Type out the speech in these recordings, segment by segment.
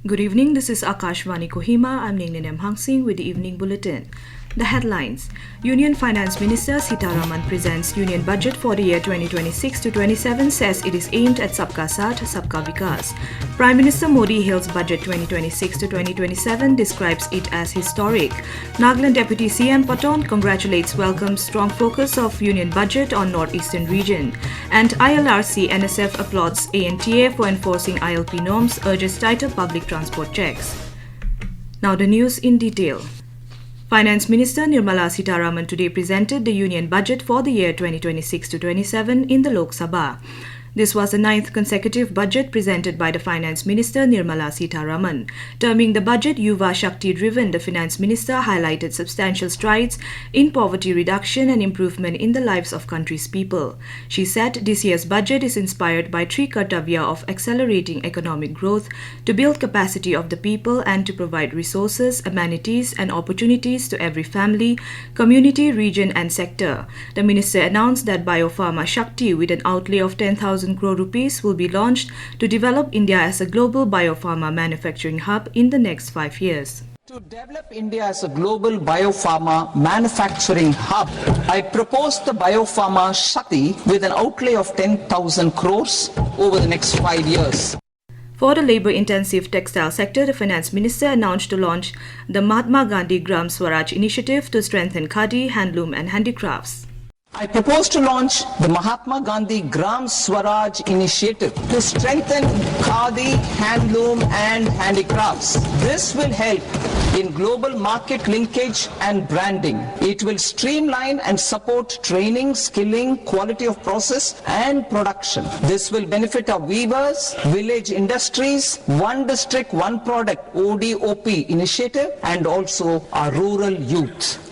Good evening, this is Akashvani Kohima. I'm Ninglin M. Hangsing with the Evening Bulletin. The headlines. Union Finance Minister Sitharaman presents Union Budget for the year 2026-27, says it is aimed at Sabka Saath, Sabka Vikas. Prime Minister Modi hails Budget 2026-2027, describes it as historic. Nagaland Deputy CM Patton congratulates welcomes strong focus of Union Budget on Northeastern region. And ILRC NSF applauds ANTA for enforcing ILP norms, urges tighter public transport checks. Now the news in detail. Finance Minister Nirmala Sitharaman today presented the Union Budget for the year 2026-27 in the Lok Sabha. This was the 9th consecutive budget presented by the Finance Minister Nirmala Sitharaman. Terming the budget Yuva Shakti-driven, the Finance Minister highlighted substantial strides in poverty reduction and improvement in the lives of country's people. She said this year's budget is inspired by three kartavya of accelerating economic growth, to build capacity of the people and to provide resources, amenities and opportunities to every family, community, region and sector. The Minister announced that Biopharma Shakti, with an outlay of 10,000 crore rupees, will be launched to develop India as a global biopharma manufacturing hub in the next 5 years. To develop India as a global biopharma manufacturing hub, I propose the Biopharma Shakti with an outlay of 10,000 crores over the next 5 years. For the labour-intensive textile sector, the Finance Minister announced to launch the Mahatma Gandhi Gram Swaraj initiative to strengthen khadi, handloom and handicrafts. I propose to launch the Mahatma Gandhi Gram Swaraj initiative to strengthen khadi, handloom and handicrafts. This will help in global market linkage and branding. It will streamline and support training, skilling, quality of process and production. This will benefit our weavers, village industries, one district, one product ODOP initiative and also our rural youth.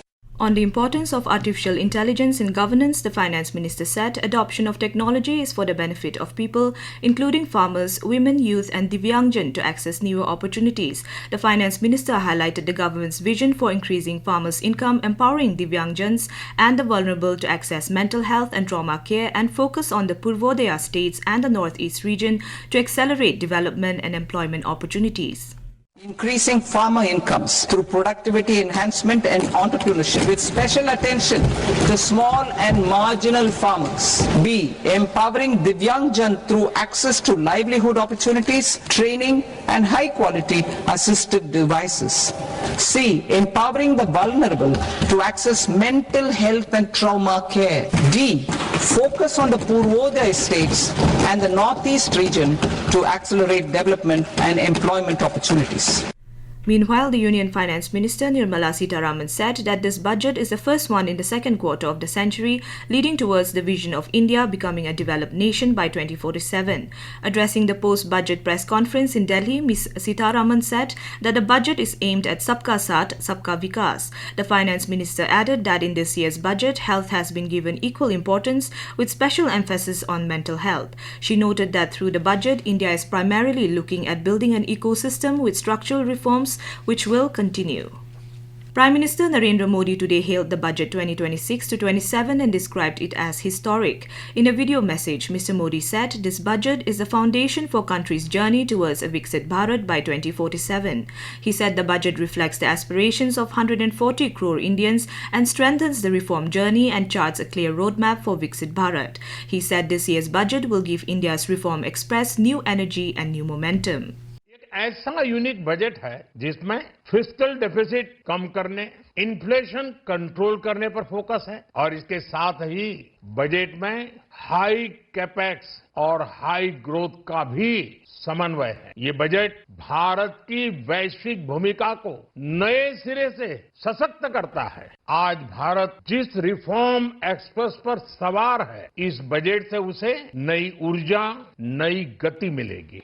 On the importance of artificial intelligence in governance, the Finance Minister said adoption of technology is for the benefit of people, including farmers, women, youth and Divyangjan, to access newer opportunities. The Finance Minister highlighted the government's vision for increasing farmers' income, empowering Divyangjans and the vulnerable to access mental health and trauma care, and focus on the Purvodaya states and the Northeast region to accelerate development and employment opportunities. Increasing farmer incomes through productivity enhancement and entrepreneurship with special attention to small and marginal farmers. B. Empowering Divyangjan through access to livelihood opportunities, training and high quality assistive devices. C. Empowering the vulnerable to access mental health and trauma care. D. Focus on the Purvodaya states and the Northeast region to accelerate development and employment opportunities. Meanwhile, the Union Finance Minister Nirmala Sitharaman said that this budget is the first one in the second quarter of the century, leading towards the vision of India becoming a developed nation by 2047. Addressing the post-budget press conference in Delhi, Ms. Sitharaman said that the budget is aimed at Sabka Saath, Sabka Vikas. The Finance Minister added that in this year's budget, health has been given equal importance with special emphasis on mental health. She noted that through the budget, India is primarily looking at building an ecosystem with structural reforms which will continue. Prime Minister Narendra Modi today hailed the budget 2026-27 and described it as historic. In a video message, Mr. Modi said this budget is the foundation for country's journey towards a Viksit Bharat by 2047. He said the budget reflects the aspirations of 140 crore Indians and strengthens the reform journey and charts a clear roadmap for Viksit Bharat. He said this year's budget will give India's reform express new energy and new momentum. ऐसा unique budget है जिसमें fiscal deficit कम करने, inflation control करने पर focus है और इसके साथ ही बजट में हाई कैपेक्स और हाई ग्रोथ का भी समन्वय है। ये बजट भारत की वैश्विक भूमिका को नए सिरे से सशक्त करता है। आज भारत जिस रिफॉर्म एक्सप्रेस पर सवार है, इस बजट से उसे नई ऊर्जा, नई गति मिलेगी।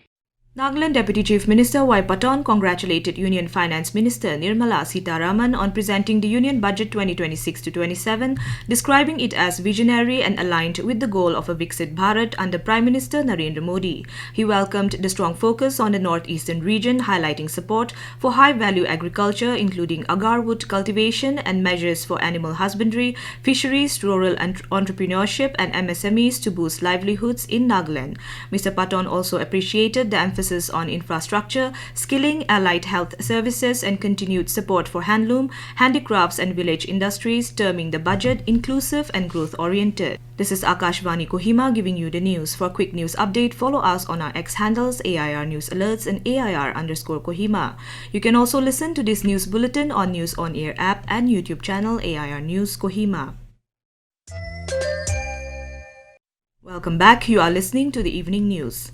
Nagaland Deputy Chief Minister CM Patton congratulated Union Finance Minister Sitharaman on presenting the Union Budget 2026-27, describing it as visionary and aligned with the goal of a Viksit Bharat under Prime Minister Narendra Modi. He welcomed the strong focus on the northeastern region, highlighting support for high-value agriculture, including agarwood cultivation and measures for animal husbandry, fisheries, rural entrepreneurship and MSMEs to boost livelihoods in Nagaland. Mr. Patton also appreciated the emphasis on infrastructure, skilling, allied health services and continued support for handloom, handicrafts and village industries, terming the budget inclusive and growth-oriented. This is Akashvani Kohima giving you the news. For a quick news update, follow us on our X handles AIR News Alerts and AIR_Kohima. You can also listen to this news bulletin on News On Air app and YouTube channel AIR News Kohima. Welcome back. You are listening to the evening news.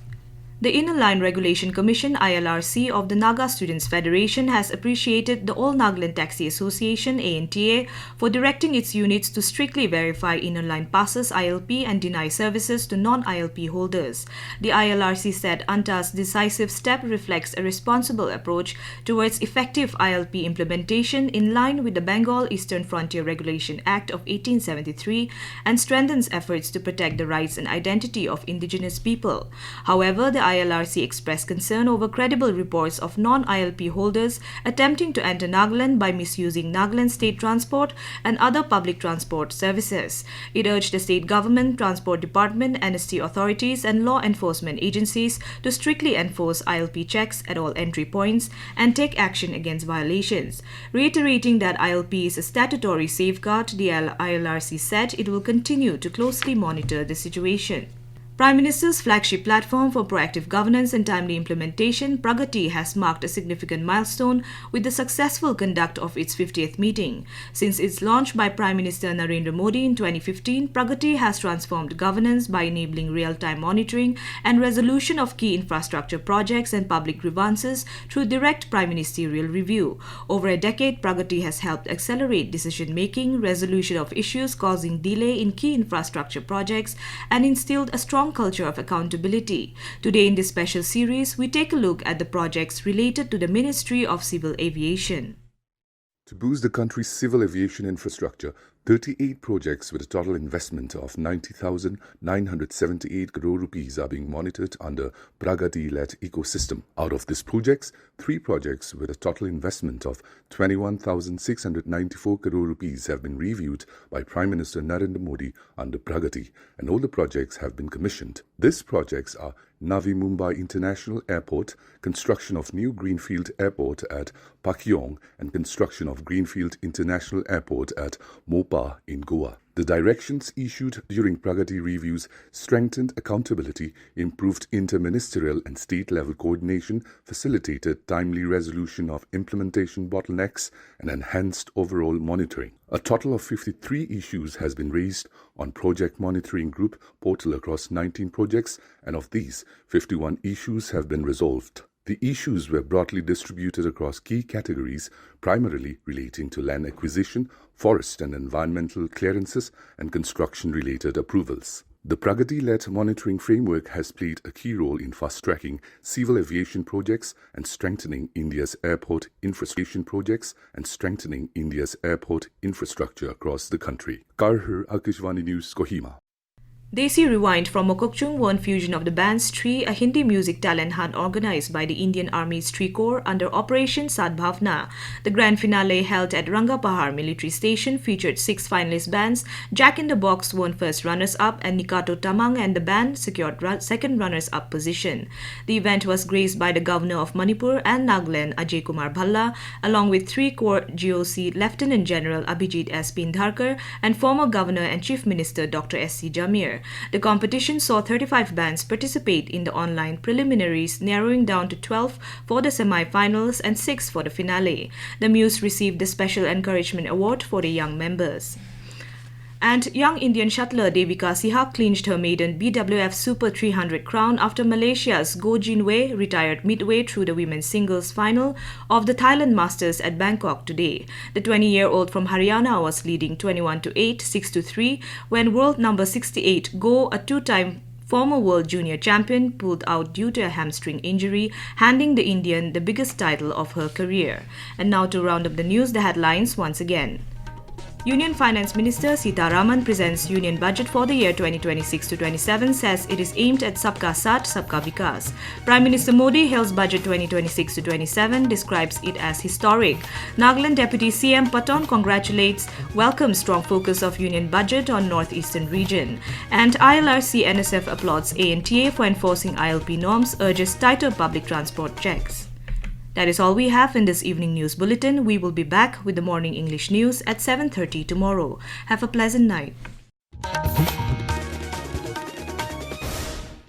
The Inner Line Regulation Commission ILRC of the Naga Students Federation has appreciated the All Nagaland Taxi Association ANTA for directing its units to strictly verify Inner Line passes ILP and deny services to non-ILP holders. The ILRC said ANTA's decisive step reflects a responsible approach towards effective ILP implementation in line with the Bengal Eastern Frontier Regulation Act of 1873 and strengthens efforts to protect the rights and identity of indigenous people. However, the ILRC expressed concern over credible reports of non-ILP holders attempting to enter Nagaland by misusing Nagaland state transport and other public transport services. It urged the state government, transport department, NST authorities and law enforcement agencies to strictly enforce ILP checks at all entry points and take action against violations. Reiterating that ILP is a statutory safeguard, the ILRC said it will continue to closely monitor the situation. Prime Minister's flagship platform for proactive governance and timely implementation, Pragati, has marked a significant milestone with the successful conduct of its 50th meeting. Since its launch by Prime Minister Narendra Modi in 2015, Pragati has transformed governance by enabling real-time monitoring and resolution of key infrastructure projects and public grievances through direct prime ministerial review. Over a decade, Pragati has helped accelerate decision-making, resolution of issues causing delay in key infrastructure projects, and instilled a strong culture of accountability. Today in this special series, we take a look at the projects related to the Ministry of Civil Aviation. To boost the country's civil aviation infrastructure, 38 projects with a total investment of 90,978 crore rupees are being monitored under Pragati-led ecosystem. Out of these projects, 3 projects with a total investment of 21,694 crore rupees have been reviewed by Prime Minister Narendra Modi under Pragati, and all the projects have been commissioned. These projects are Navi Mumbai International Airport, construction of new Greenfield Airport at Pakyong, and construction of Greenfield International Airport at Mopa in Goa. The directions issued during Pragati reviews strengthened accountability, improved interministerial and state-level coordination, facilitated timely resolution of implementation bottlenecks, and enhanced overall monitoring. A total of 53 issues has been raised on Project Monitoring Group portal across 19 projects, and of these, 51 issues have been resolved. The issues were broadly distributed across key categories, primarily relating to land acquisition, forest and environmental clearances, and construction-related approvals. The Pragati-led monitoring framework has played a key role in fast-tracking civil aviation projects and strengthening India's airport infrastructure across the country. Karhar, Akashvani News, Kohima. Desi Rewind from Mokokchung won fusion of the band's Tree, a Hindi music talent hunt organized by the Indian Army's Tree Corps under Operation Sadbhavna. The grand finale held at Rangapahar Military Station featured 6 finalist bands. Jack in the Box won first runners-up and Nikato Tamang and the band secured second runners-up position. The event was graced by the Governor of Manipur and Nagaland, Ajay Kumar Bhalla, along with 3 Corps GOC Lieutenant General Abhijit S. Pindharkar and former Governor and Chief Minister Dr. S.C. Jamir. The competition saw 35 bands participate in the online preliminaries, narrowing down to 12 for the semi-finals and 6 for the finale. The Muse received the Special Encouragement Award for the young members. And young Indian shuttler Devika Sihak clinched her maiden BWF Super 300 crown after Malaysia's Goh Jin Wei retired midway through the women's singles final of the Thailand Masters at Bangkok today. The 20-year-old from Haryana was leading 21-8, 6-3 when world number 68 Goh, a 2-time Former world junior champion pulled out due to a hamstring injury, handing the Indian the biggest title of her career. And now to round up the news, the headlines once again. Union Finance Minister Sitharaman presents Union Budget for the year 2026-27, says it is aimed at Sabka Saath, Sabka Vikas. Prime Minister Modi hails Budget 2026-27, describes it as historic. Nagaland Deputy CM Patton welcomes strong focus of Union Budget on Northeastern region. And ILRC NSF applauds ANTA for enforcing ILP norms, urges tighter public transport checks. That is all we have in this evening news bulletin. We will be back with the morning English news at 7:30 tomorrow. Have a pleasant night.